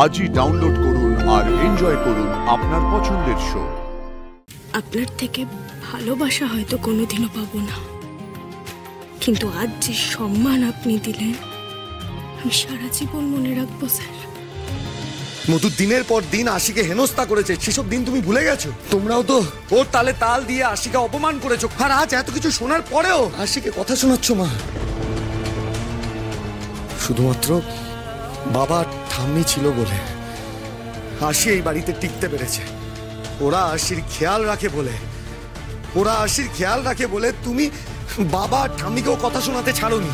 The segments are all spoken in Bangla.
আজই ডাউনলোড করুন আর এনজয় করুন আপনার পছন্দের শো। আপনার থেকে ভালোবাসা হয়তো কোনোদিনও পাবো না, কিন্তু আজ যে সম্মান আপনি দিলেন আমি সারা জীবন মনে রাখবো স্যার। মধু দিনের পর দিন আশিকে হেনস্থা করেছে, সেসব দিন তুমি ভুলে গেছো? তোমরাও তো ওর তালে তাল দিয়ে আশিকে অপমান করেছো, আর আজ এত কিছু শোনার পরেও আশিকে কথা শোনাচ্ছ মা। শুধুমাত্র বাবা ঠাম্মি ছিল বলে আশি এই বাড়িতে টিকতে পেরেছে। ওরা আশির খেয়াল রাখে বলে তুমি বাবা ঠাম্মিকেও কথা শোনাতে ছাড়োনি।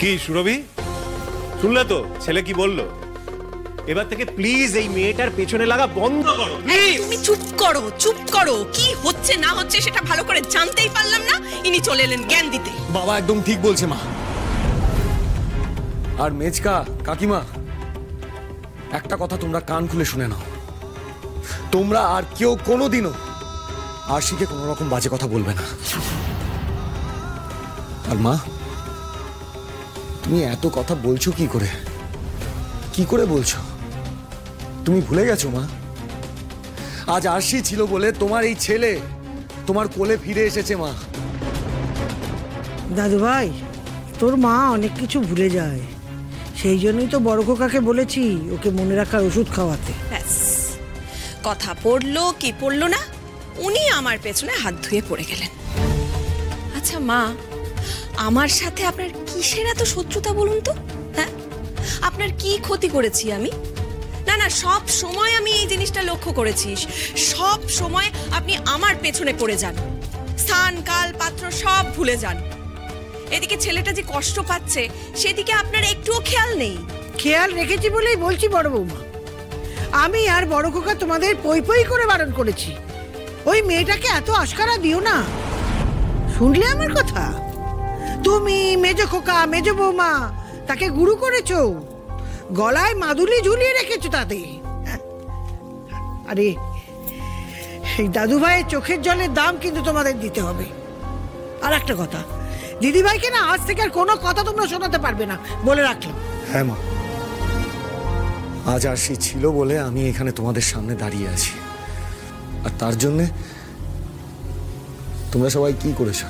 কি সুরভি, শুনলে তো ছেলে কি বললো? এবার থেকে প্লিজ এই মেয়েটার পেছনে লাগা বন্ধ করো। তুমি চুপ করো। কি হচ্ছে না হচ্ছে সেটা ভালো করে জানতেই পারলাম না, ইনি চলে এলেন জ্ঞান দিতে। বাবা একদম ঠিক বলছে মা। আর মেজকা কাকিমা, একটা কথা তোমরা কান খুলে শুনে নাও, তোমরা আর কেউ কোনোদিনও আশিকে কোনো রকম বাজে কথা বলবে না। আর মা, তুমি এত কথা বলছো কি করে বলছো? তুমি ভুলে গেছো মা, আজ আশি ছিল বলে তোমার এই ছেলে তোমার কোলে ফিরে এসেছে মা। দাদু ভাই, তোর মা অনেক কিছু ভুলে যায়, সেই জন্যই তো বড় খোকাকে বলেছি ওকে মনে রাখার ওষুধ খাওয়াতে। ব্যাস, কথা পড়লো কি পড়লো না, উনি আমার পেছনে হাত ধুয়ে পড়ে গেলেন। আচ্ছা মা, আমার সাথে আপনার কিসের এত শত্রুতা বলুন তো? হ্যাঁ, আপনার কি ক্ষতি করেছি আমি? না, সব সময় আমি এই জিনিসটা লক্ষ্য করেছি, সব সময় আপনি আমার পেছনে পড়ে যান, স্থান কাল পাত্র সব ভুলে যান। এদিকে ছেলেটা যে কষ্ট পাচ্ছে সেদিকে আপনার একটুও খেয়াল নেই। খেয়াল রেখেছি বলেই বলছি বড় বৌমা, আমি আর বড় খোকা তোমাদের পই করে বারণ করেছি, ওই মেয়েটাকে এত আশকারা দিও না। শুনলে আমার কথা? তুমি মেজ খোকা মেজ বৌমা তাকে গুরু করেছো, গলায় মাদুলি ঝুলিয়ে রেখেছো তাদের। আরে এই দাদু ভাইয়ের চোখের জলের দাম কিন্তু তোমাদের দিতে হবে। আর একটা কথা, দিদি ভাইকে না আজ থেকে আর কোনো কথা তোমরা শোনাতে পারবে না, বলে রাখলাম। হ্যাঁ মা, আজ আশি ছিল বলে আমি এখানে তোমাদের সামনে দাঁড়িয়ে আছি, আর তার জন্যে তোমরা সবাই কি করেছো?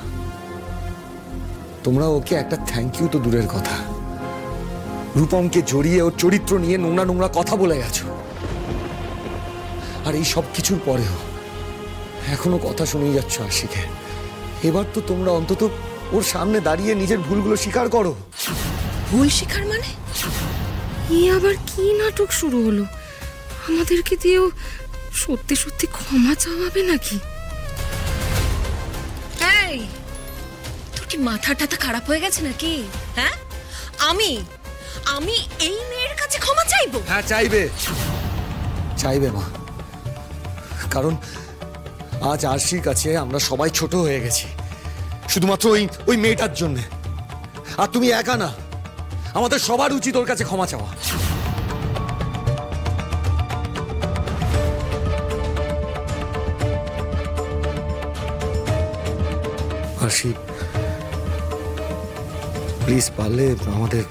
তোমরা ওকে একটা থ্যাংক ইউ তো দূরের কথা, রূপমকে জড়িয়ে ওর চরিত্র নিয়ে নোংরা কথা বলে গেছো। আর এই সব কিছুর পরেও এখনো কথা শুনেই যাচ্ছ আশিকে। এবার তো তোমরা অন্তত ওর সামনে দাঁড়িয়ে নিজের ভুলগুলো স্বীকার করো। ভুল স্বীকার মানে? এই আবার কি নাটক শুরু হলো? আমাদেরকে দিয়েও সত্যি ক্ষমা চাওয়াবে নাকি? এই, তোর কি মাথা টাথা খারাপ হয়ে গেছে নাকি? হ্যাঁ, আমি এই মেয়ের কাছে ক্ষমা চাইবো? হ্যাঁ, চাইবে মা, কারণ আজ আরশির কাছে আমরা সবাই ছোট হয়ে গেছি শুধুমাত্র ওই মেয়েটার জন্য। আর তুমি একা না, আমাদের সবার উচিত ওর কাছে ক্ষমা চাওয়া। আরশি, প্লিজ পারলে আমাদের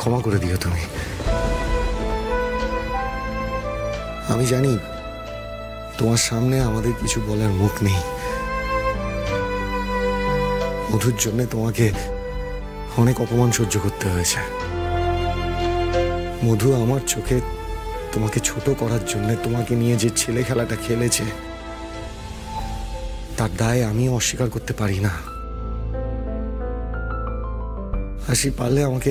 ক্ষমা করে দিও তুমি। আমি জানি তোমার সামনে আমাদের কিছু বলার মুখ নেই, মধুর জন্য তোমাকে অনেক অপমান সহ্য করতে হয়েছে। মধু আমার চোখে তোমাকে ছোট করার জন্য তোমাকে নিয়ে যে ছেলে খেলাটা খেলেছে, তার দায় আমি অস্বীকার করতে পারি না। হাসি, পারলে আমাকে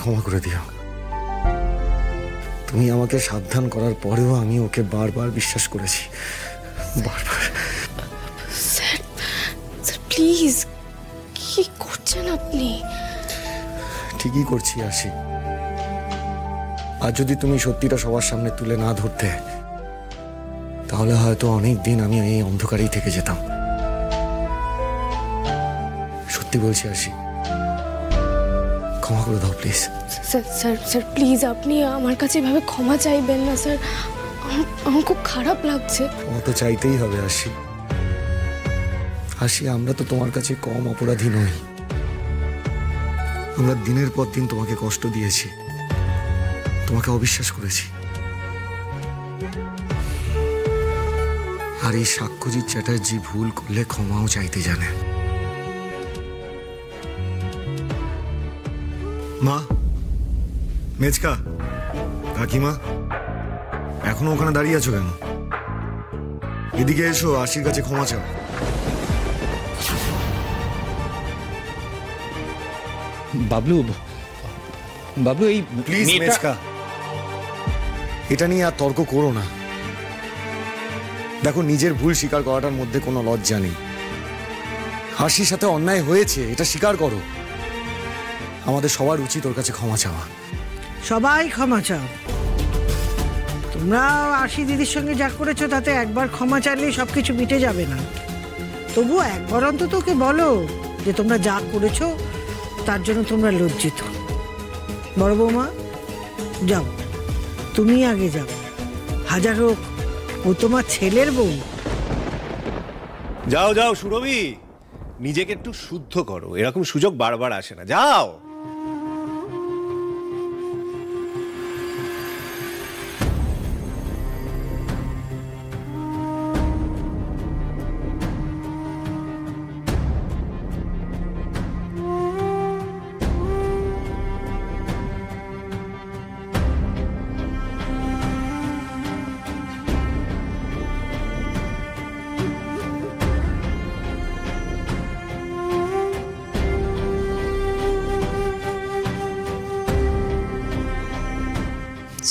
ক্ষমা করে দিও। তুমি আমাকে সাবধান করার পরেও আমি ওকে বারবার বিশ্বাস করেছি, বারবার। স্যার প্লিজ, কি করছেন আপনি? ঠিকই করছি আশি। আর যদি তুমি সত্যিটা সবার সামনে তুলে না ধরতে, তাহলে হয়তো অনেক দিন আমি এই অন্ধকারেই থেকে যেতাম। সত্যি বলছি আশি, ক্ষমা করে দাও প্লিজ। স্যার প্লিজ, আপনি আমার কাছে এভাবে ক্ষমা চাইবেন না স্যার, আমার খুব খারাপ লাগছে। ক্ষমা তো চাইতেই হবে আশি। আশি, আমরা তো তোমার কাছে কম অপরাধী নই। আমরা দিনের পর দিন তোমাকে কষ্ট দিয়েছি, তোমাকে অবিশ্বাস করেছি। আর এই সাক্ষ্যজিৎ চ্যাটার্জি ভুল করলে ক্ষমাও চাইতে জানে। মা, মেজকা, কাকিমা, এখনো ওখানে দাঁড়িয়ে আছো কেন? এদিকে এসো, আশির কাছে ক্ষমা চাও। বাবলু, বাবলু, এই প্লিজ মেজকা, এটা নিয়ে আর তর্ক করো না। দেখো, নিজের ভুল স্বীকার করাটার মধ্যে কোনো লজ্জা নেই। হাসির সাথে অন্যায় হয়েছে, এটা স্বীকার করো। আমাদের সবার উচিত ওর কাছে ক্ষমা চাওয়া। সবাই ক্ষমা চাও। তোমরা আশি দিদির সঙ্গে যা করেছো তাতে একবার ক্ষমা চাইলেই সবকিছু মিটে যাবে না। তবু একবার অন্তত ওকে বলো যে তোমরা যা করেছো তার জন্য তোমরা লজ্জিত। বড় বৌমা, যাও, তুমি আগে যাও। হাজার হোক ও তোমার ছেলের বউ। যাও যাও সুরভি, নিজেকে একটু শুদ্ধ করো, এরকম সুযোগ বারবার আসে না। যাও।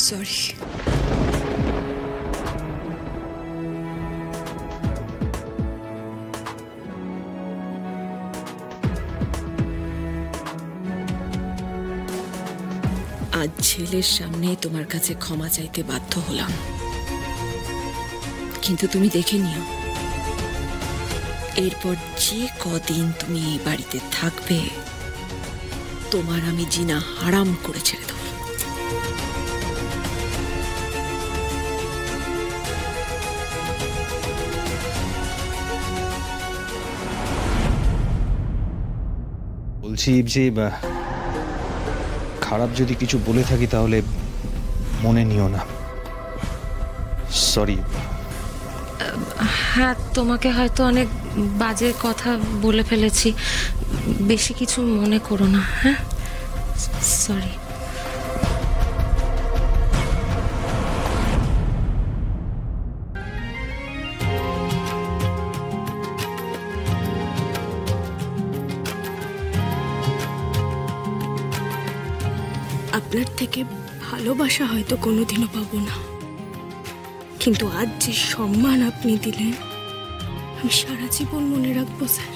সরি। আজ ছেলের সামনে তোমার কাছে ক্ষমা চাইতে বাধ্য হলাম, কিন্তু তুমি দেখে নিও, এরপর যে কদিন তুমি এই বাড়িতে থাকবে তোমার আমি জিনা হারাম করে ছেড়ে দেবো। বলছি যে খারাপ যদি কিছু বলে থাকি তাহলে মনে নিও না। সরি। হ্যাঁ, তোমাকে হয়তো অনেক বাজে কথা বলে ফেলেছি, বেশি কিছু মনে করো না। হ্যাঁ, সরি। আপনার থেকে ভালোবাসা হয়তো কোনোদিনও পাবো না, কিন্তু আজ যে সম্মান আপনি দিলেন আমি সারা জীবন মনে রাখবো স্যার।